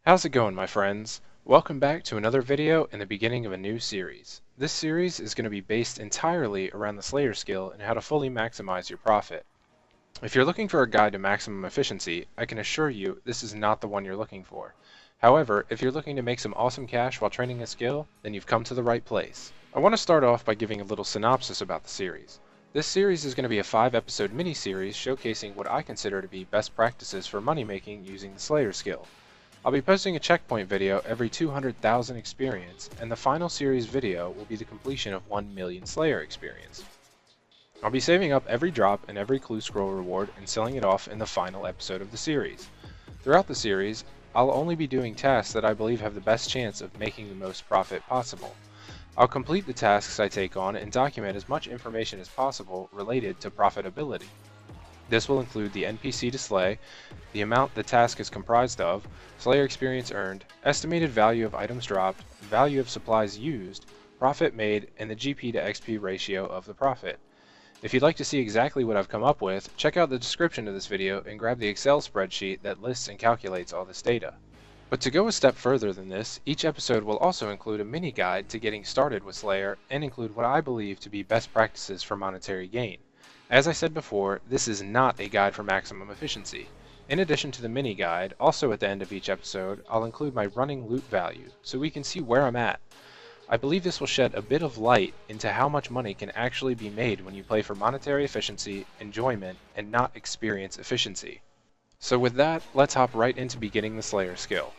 How's it going, my friends? Welcome back to another video and the beginning of a new series. This series is going to be based entirely around the Slayer skill and how to fully maximize your profit. If you're looking for a guide to maximum efficiency, I can assure you this is not the one you're looking for. However, if you're looking to make some awesome cash while training a skill, then you've come to the right place. I want to start off by giving a little synopsis about the series. This series is going to be a 5-episode mini-series showcasing what I consider to be best practices for money making using the Slayer skill. I'll be posting a checkpoint video every 200,000 experience, and the final series video will be the completion of 1 million Slayer experience. I'll be saving up every drop and every clue scroll reward and selling it off in the final episode of the series. Throughout the series, I'll only be doing tasks that I believe have the best chance of making the most profit possible. I'll complete the tasks I take on and document as much information as possible related to profitability. This will include the NPC to slay, the amount the task is comprised of, Slayer experience earned, estimated value of items dropped, value of supplies used, profit made, and the GP to XP ratio of the profit. If you'd like to see exactly what I've come up with, check out the description of this video and grab the Excel spreadsheet that lists and calculates all this data. But to go a step further than this, each episode will also include a mini guide to getting started with Slayer and include what I believe to be best practices for monetary gain. As I said before, this is not a guide for maximum efficiency. In addition to the mini guide, also at the end of each episode, I'll include my running loot value, so we can see where I'm at. I believe this will shed a bit of light into how much money can actually be made when you play for monetary efficiency, enjoyment, and not experience efficiency. So with that, let's hop right into beginning the Slayer skill.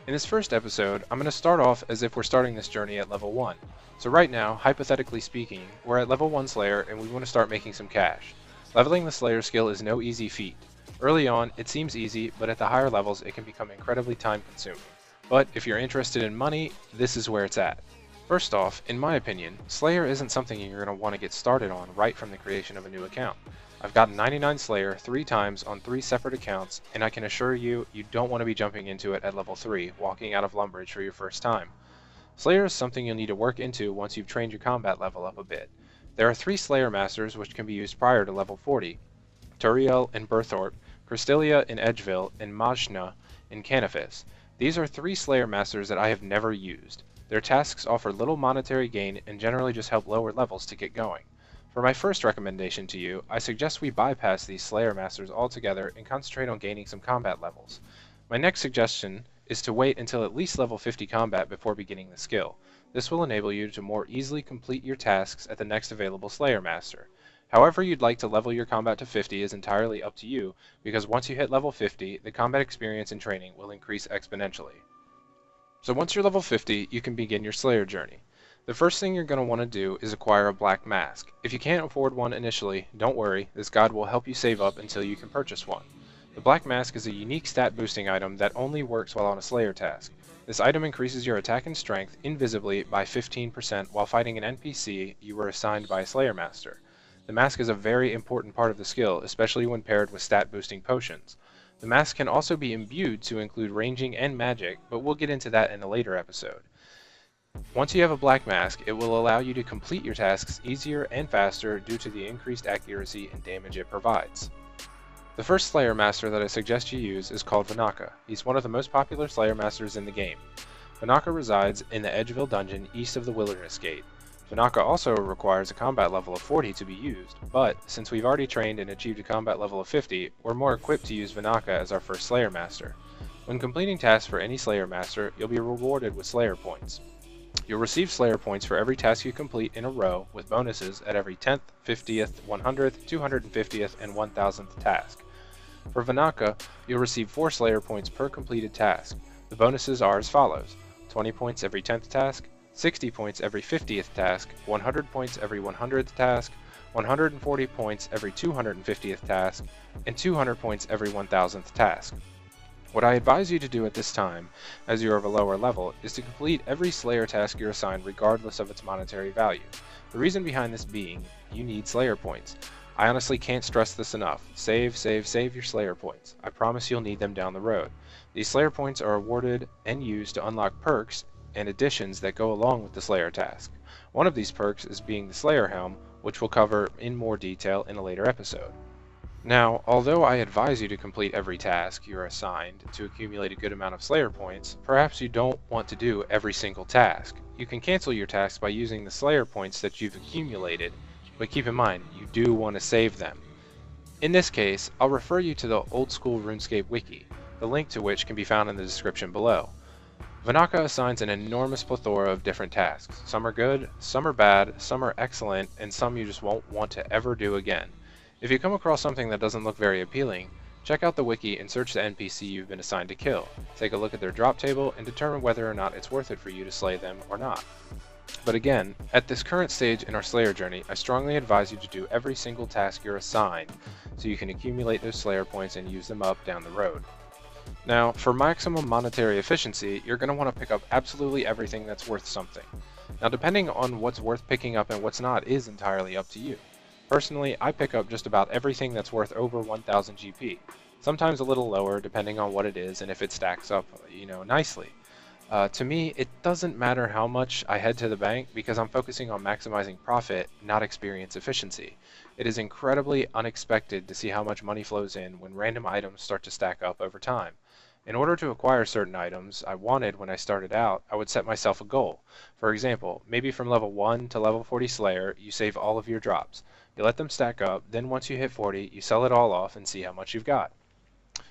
In this first episode, I'm going to start off as if we're starting this journey at level 1. So right now, hypothetically speaking, we're at level 1 Slayer and we want to start making some cash. Leveling the Slayer skill is no easy feat. Early on, it seems easy, but at the higher levels it can become incredibly time consuming. But if you're interested in money, this is where it's at. First off, in my opinion, Slayer isn't something you're going to want to get started on right from the creation of a new account. I've gotten 99 Slayer 3 times on 3 separate accounts, and I can assure you, you don't want to be jumping into it at level 3, walking out of Lumbridge for your first time. Slayer is something you'll need to work into once you've trained your combat level up a bit. There are 3 Slayer Masters which can be used prior to level 40, Turiel in Berthorpe, Cristelia in Edgeville, and Majna in Canifis. These are 3 Slayer Masters that I have never used. Their tasks offer little monetary gain and generally just help lower levels to get going. For my first recommendation to you, I suggest we bypass these Slayer Masters altogether and concentrate on gaining some combat levels. My next suggestion is to wait until at least level 50 combat before beginning the skill. This will enable you to more easily complete your tasks at the next available Slayer Master. However you'd like to level your combat to 50 is entirely up to you, because once you hit level 50, the combat experience and training will increase exponentially. So once you're level 50, you can begin your Slayer journey. The first thing you're going to want to do is acquire a black mask. If you can't afford one initially, don't worry, this guide will help you save up until you can purchase one. The black mask is a unique stat boosting item that only works while on a Slayer task. This item increases your attack and strength invisibly by 15% while fighting an NPC you were assigned by a Slayer Master. The mask is a very important part of the skill, especially when paired with stat boosting potions. The mask can also be imbued to include ranging and magic, but we'll get into that in a later episode. Once you have a black mask, it will allow you to complete your tasks easier and faster due to the increased accuracy and damage it provides. The first Slayer Master that I suggest you use is called Wanaka. He's one of the most popular Slayer Masters in the game. Wanaka resides in the Edgeville dungeon east of the Wilderness Gate. Wanaka also requires a combat level of 40 to be used, but since we've already trained and achieved a combat level of 50, we're more equipped to use Wanaka as our first Slayer Master. When completing tasks for any Slayer Master, you'll be rewarded with Slayer points. You'll receive Slayer points for every task you complete in a row, with bonuses at every 10th, 50th, 100th, 250th, and 1000th task. For Wanaka, you'll receive 4 Slayer points per completed task. The bonuses are as follows: 20 points every 10th task, 60 points every 50th task, 100 points every 100th task, 140 points every 250th task, and 200 points every 1000th task. What I advise you to do at this time, as you are of a lower level, is to complete every Slayer task you're assigned regardless of its monetary value. The reason behind this being, you need Slayer points. I honestly can't stress this enough. Save your Slayer points. I promise you'll need them down the road. These Slayer points are awarded and used to unlock perks and additions that go along with the Slayer task. One of these perks is being the Slayer Helm, which we'll cover in more detail in a later episode. Now, although I advise you to complete every task you're assigned to accumulate a good amount of Slayer points, perhaps you don't want to do every single task. You can cancel your tasks by using the Slayer points that you've accumulated, but keep in mind, you do want to save them. In this case, I'll refer you to the old school RuneScape Wiki, the link to which can be found in the description below. Wanaka assigns an enormous plethora of different tasks. Some are good, some are bad, some are excellent, and some you just won't want to ever do again. If you come across something that doesn't look very appealing, check out the wiki and search the NPC you've been assigned to kill. Take a look at their drop table and determine whether or not it's worth it for you to slay them or not. But again, at this current stage in our Slayer journey, I strongly advise you to do every single task you're assigned so you can accumulate those Slayer points and use them up down the road. Now, for maximum monetary efficiency, you're going to want to pick up absolutely everything that's worth something. Now, depending on what's worth picking up and what's not is entirely up to you. Personally, I pick up just about everything that's worth over 1000 GP. Sometimes a little lower depending on what it is and if it stacks up, nicely. To me, it doesn't matter how much I head to the bank because I'm focusing on maximizing profit, not experience efficiency. It is incredibly unexpected to see how much money flows in when random items start to stack up over time. In order to acquire certain items I wanted when I started out, I would set myself a goal. For example, maybe from level 1 to level 40 Slayer, you save all of your drops. You let them stack up, then once you hit 40, you sell it all off and see how much you've got.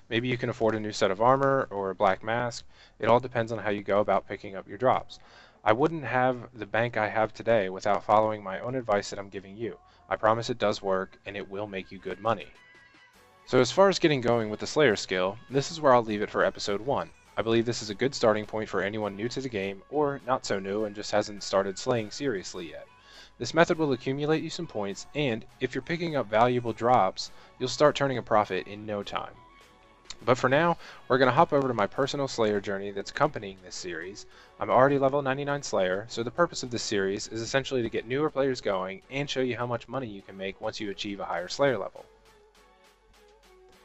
Maybe you can afford a new set of armor or a black mask. It all depends on how you go about picking up your drops. I wouldn't have the bank I have today without following my own advice that I'm giving you. I promise it does work and it will make you good money. So as far as getting going with the Slayer skill, this is where I'll leave it for episode 1. I believe this is a good starting point for anyone new to the game or not so new and just hasn't started slaying seriously yet. This method will accumulate you some points, and if you're picking up valuable drops, you'll start turning a profit in no time. But for now, we're going to hop over to my personal Slayer journey that's accompanying this series. I'm already level 99 Slayer, so the purpose of this series is essentially to get newer players going and show you how much money you can make once you achieve a higher Slayer level.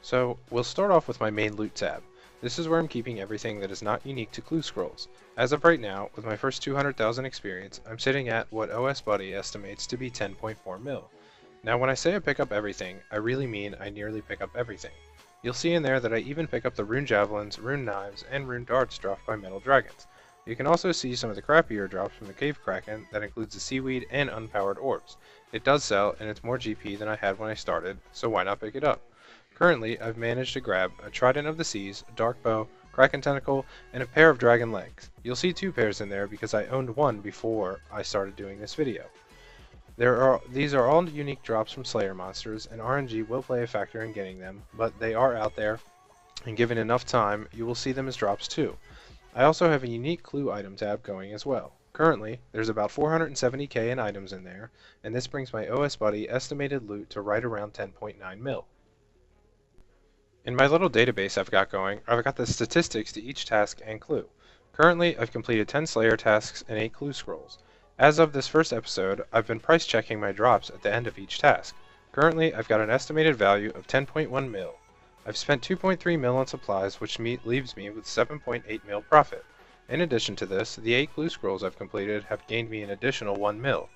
So, we'll start off with my main loot tab. This is where I'm keeping everything that is not unique to clue scrolls. As of right now, with my first 200,000 experience, I'm sitting at what OS Buddy estimates to be 10.4 mil. Now when I say I pick up everything, I really mean I nearly pick up everything. You'll see in there that I even pick up the rune javelins, rune knives, and rune darts dropped by metal dragons. You can also see some of the crappier drops from the cave kraken that includes the seaweed and unpowered orbs. It does sell, and it's more GP than I had when I started, so why not pick it up? Currently, I've managed to grab a Trident of the Seas, a Dark Bow, Kraken Tentacle, and a pair of Dragon Legs. You'll see 2 pairs in there because I owned one before I started doing this video. These are all unique drops from Slayer monsters, and RNG will play a factor in getting them, but they are out there, and given enough time, you will see them as drops too. I also have a unique clue item tab going as well. Currently, there's about 470k in items in there, and this brings my OS Buddy estimated loot to right around 10.9 mil. In my little database I've got going, I've got the statistics to each task and clue. Currently, I've completed 10 Slayer tasks and 8 clue scrolls. As of this first episode, I've been price checking my drops at the end of each task. Currently, I've got an estimated value of 10.1 mil. I've spent 2.3 mil on supplies, which leaves me with 7.8 mil profit. In addition to this, the 8 clue scrolls I've completed have gained me an additional 1 mil.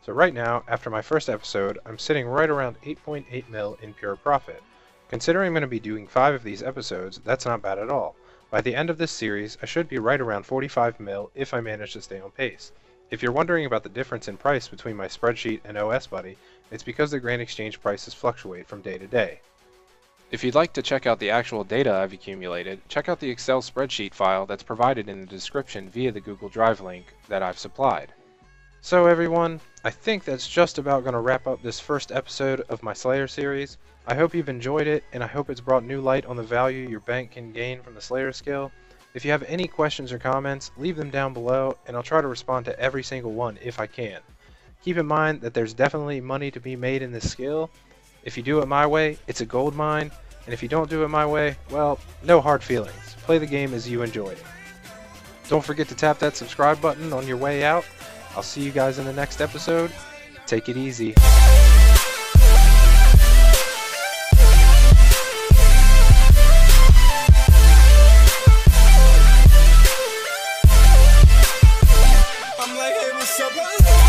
So right now, after my first episode, I'm sitting right around 8.8 mil in pure profit. Considering I'm going to be doing 5 of these episodes, that's not bad at all. By the end of this series, I should be right around 45 mil if I manage to stay on pace. If you're wondering about the difference in price between my spreadsheet and OS Buddy, it's because the Grand Exchange prices fluctuate from day to day. If you'd like to check out the actual data I've accumulated, check out the Excel spreadsheet file that's provided in the description via the Google Drive link that I've supplied. So everyone, I think that's just about going to wrap up this first episode of my Slayer series. I hope you've enjoyed it, and I hope it's brought new light on the value your bank can gain from the Slayer skill. If you have any questions or comments, leave them down below, and I'll try to respond to every single one if I can. Keep in mind that there's definitely money to be made in this skill. If you do it my way, it's a gold mine, and if you don't do it my way, well, no hard feelings. Play the game as you enjoy it. Don't forget to tap that subscribe button on your way out. I'll see you guys in the next episode. Take it easy. I'm like, hey, what's up?